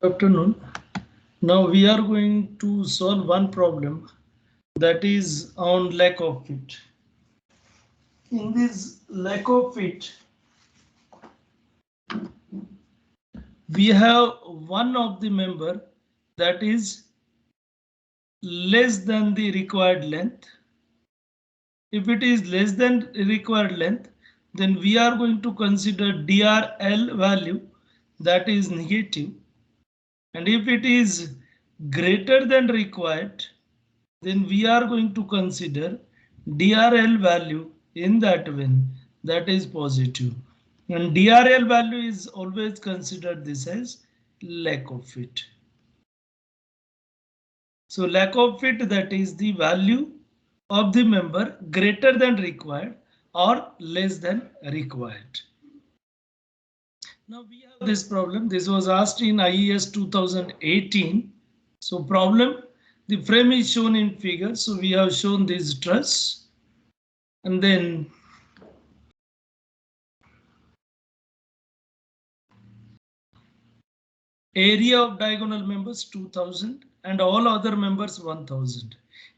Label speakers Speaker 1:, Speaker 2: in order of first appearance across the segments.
Speaker 1: Afternoon. Now we are going to solve one problem that is on lack of fit. In this lack of fit, we have one of the member that is less than the required length. If it is less than required length, then we are going to consider DRL value that is negative. And if it is greater than required, then we are going to consider DRL value in that when that is positive. And DRL value is always considered this as lack of fit. So lack of fit, that is the value of the member greater than required or less than required. Now we have this problem. This was asked in IES 2018. So problem, the frame is shown in figure. So we have shown this truss, and then area of diagonal members 2000 and all other members 1000.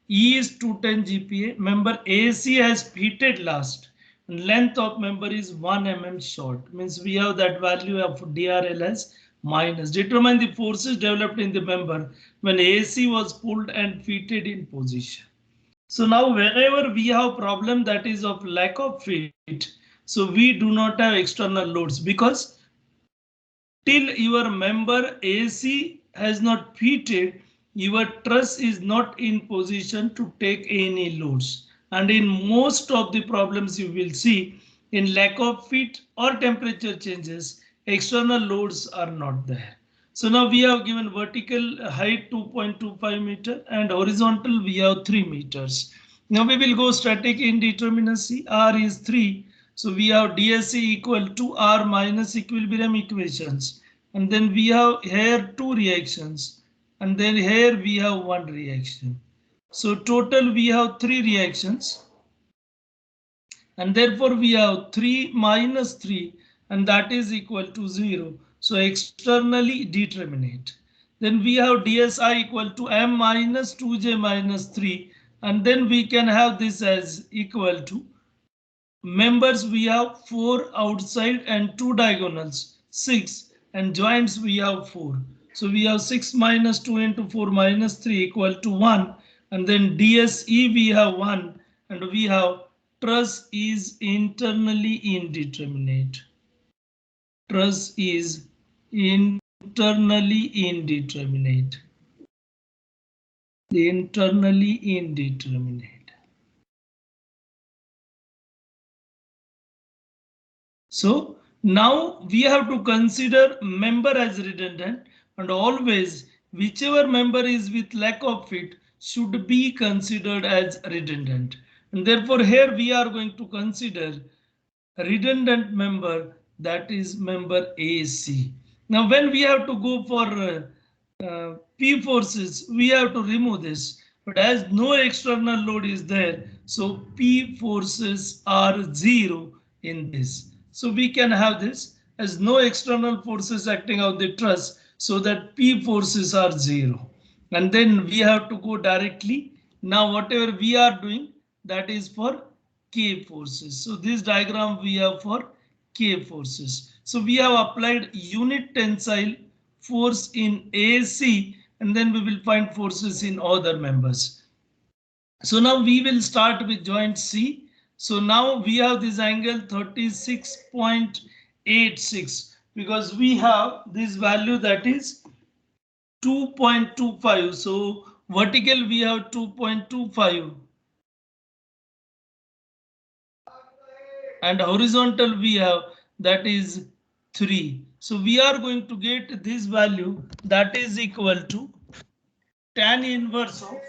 Speaker 1: E is 210 GPa. Member AC has fitted last. And length of member is 1 mm short. Means we have that value of DRL as minus. Determine the forces developed in the member when AC was pulled and fitted in position. So now whenever we have problem that is of lack of fit, so we do not have external loads because till your member AC has not fitted, your truss is not in position to take any loads. And in most of the problems you will see in lack of fit or temperature changes, external loads are not there. So now we have given vertical height 2.25 meter and horizontal we have 3 meters. Now we will go static indeterminacy. R is 3. So we have DSC equal to R minus equilibrium equations. And then we have here 2 reactions. And then here we have 1 reaction. So total we have 3 reactions. And therefore we have 3 minus 3 and that is equal to 0. So externally determinate. Then we have DSI equal to M minus 2J minus 3 and then we can have this as equal to members we have 4 outside and 2 diagonals 6 and joints we have 4. So we have 6 minus 2 into 4 minus 3 equal to 1 and then DSE we have 1 and we have truss is internally indeterminate. Truss is internally indeterminate. Internally indeterminate. So now we have to consider member as redundant and always whichever member is with lack of fit should be considered as redundant. And therefore here we are going to consider redundant member that is member AC. Now when we have to go for P forces, we have to remove this. But as no external load is there, so P forces are 0 in this. So we can have this as no external forces acting on the truss, so that P forces are 0. And then we have to go directly. Now whatever we are doing, that is for K forces. So this diagram we have for K forces. So we have applied unit tensile force in AC and then we will find forces in other members. So now we will start with joint C. So now we have this angle 36.86 because we have this value that is 2.25. So vertical we have 2.25 and horizontal we have that is 3. So we are going to get this value that is equal to tan inverse of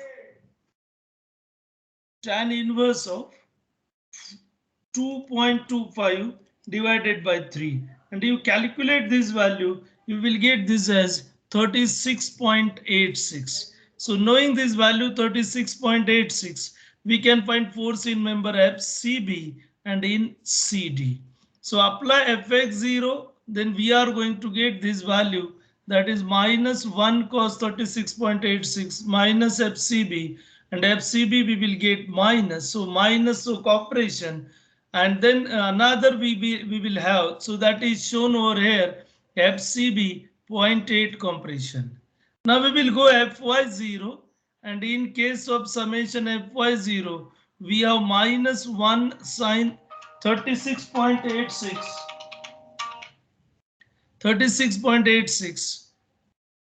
Speaker 1: 2.25 divided by 3 and you calculate this value, you will get this as 36.86. So knowing this value 36.86, we can find force in member FCB and in CD. So apply Fx0, then we are going to get this value that is minus 1 cos 36.86 minus FCB, and FCB we will get minus, so minus, so compression, and then another we will have, so that is shown over here, FCB 0.8 compression. Now we will go Fy0, and in case of summation Fy0 we have minus 1 sine 36.86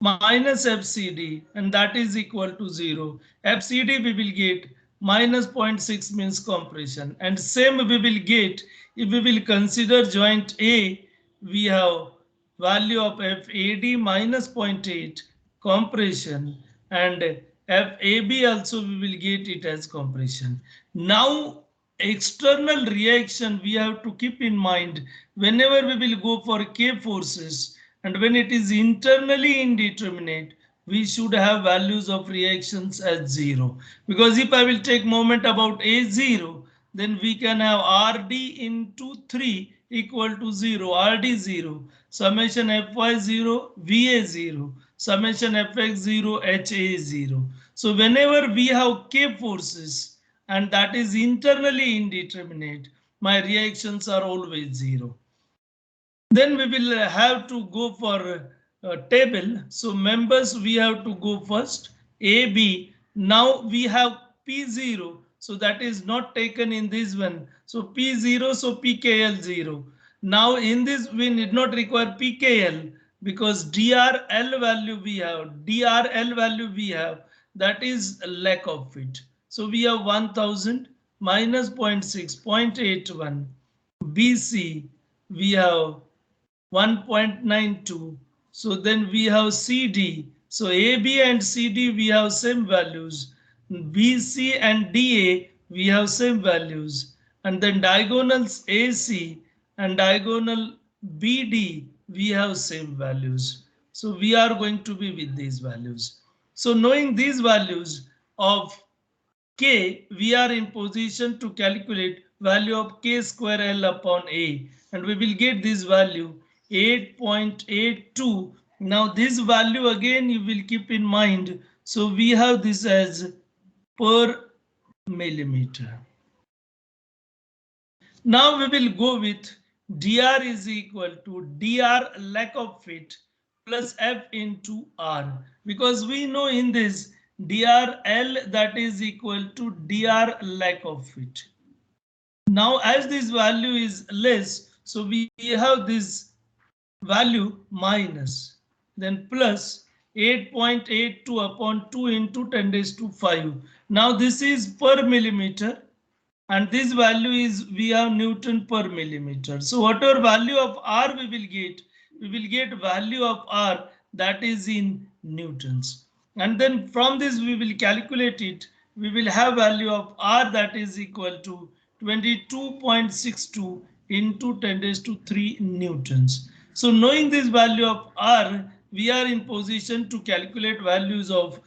Speaker 1: minus FCD, and that is equal to 0. FCD we will get minus 0.6 means compression, and same we will get if we will consider joint A. We have value of FAD minus 0.8 compression, and FAB also we will get it as compression. Now external reaction we have to keep in mind whenever we will go for K forces, and when it is internally indeterminate, we should have values of reactions as 0. Because if I will take moment about A0, then we can have RD into 3 equal to 0, RD 0, summation Fy0, Va0, summation Fx0, Ha0. So whenever we have K forces, and that is internally indeterminate, my reactions are always 0. Then we will have to go for a table. So members we have to go first. AB. Now we have P0. So that is not taken in this one. So P0, so PKL0. Now in this we need not require PKL because DRL value we have. DRL value we have. That is lack of fit. So we have 1000 minus 0.6, 0.81. BC we have 1.92. So then we have CD. So AB and CD we have same values. BC and DA we have same values. And then diagonals AC and diagonal BD we have same values. So we are going to be with these values. So knowing these values of K, we are in position to calculate value of K square L upon A, and we will get this value 8.82. Now this value again you will keep in mind. So we have this as per millimeter. Now we will go with dr is equal to dr lack of fit plus F into R, because we know in this DRL that is equal to dr lack of fit. Now as this value is less, so we have this value minus, then plus 8.82 upon 2 into 10 raised to 5. Now this is per millimeter, and this value is we have Newton per millimeter. So whatever value of R we will get value of R that is in newtons. And then from this we will calculate it. We will have value of R that is equal to 22.62 into 10 raised to 3 newtons. So knowing this value of R, we are in position to calculate values of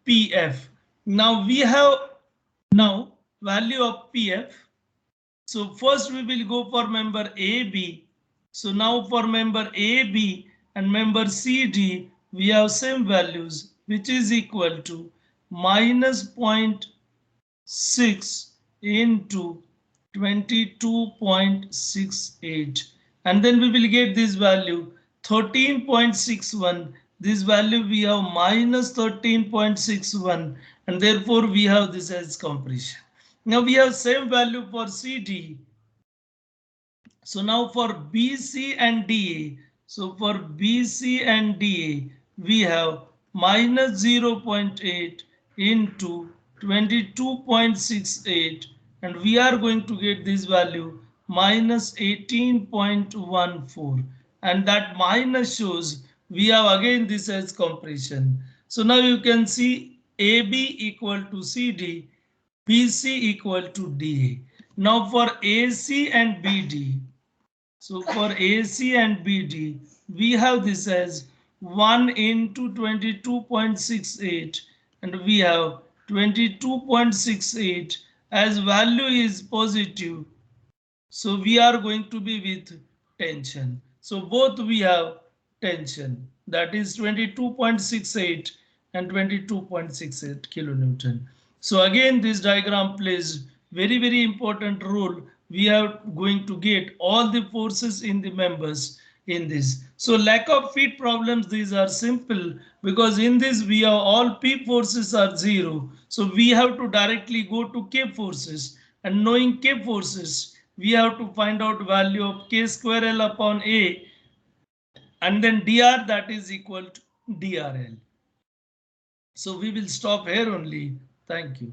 Speaker 1: PF. Now we have now value of PF. So first we will go for member AB. So now for member AB and member CD, we have same values, which is equal to minus 0.6 into 22.68. And then we will get this value 13.61. This value we have minus 13.61, and therefore we have this as compression. Now we have same value for CD. So now for BC and DA. So for BC and DA, we have minus 0.8 into 22.68, and we are going to get this value minus 18.14, and that minus shows we have again this as compression. So now you can see AB equal to CD, BC equal to DA. Now for AC and BD, so for AC and BD, we have this as 1 into 22.68, and we have 22.68 as value is positive. So we are going to be with tension. So both we have tension, that is 22.68 and 22.68 kilonewton. So again, this diagram plays very important role. We are going to get all the forces in the members in this. So lack of feed problems, these are simple because in this we have all P forces are zero. So we have to directly go to K forces, and knowing K forces, we have to find out value of K square L upon A, and then dr, that is equal to drl. So we will stop here only. Thank you.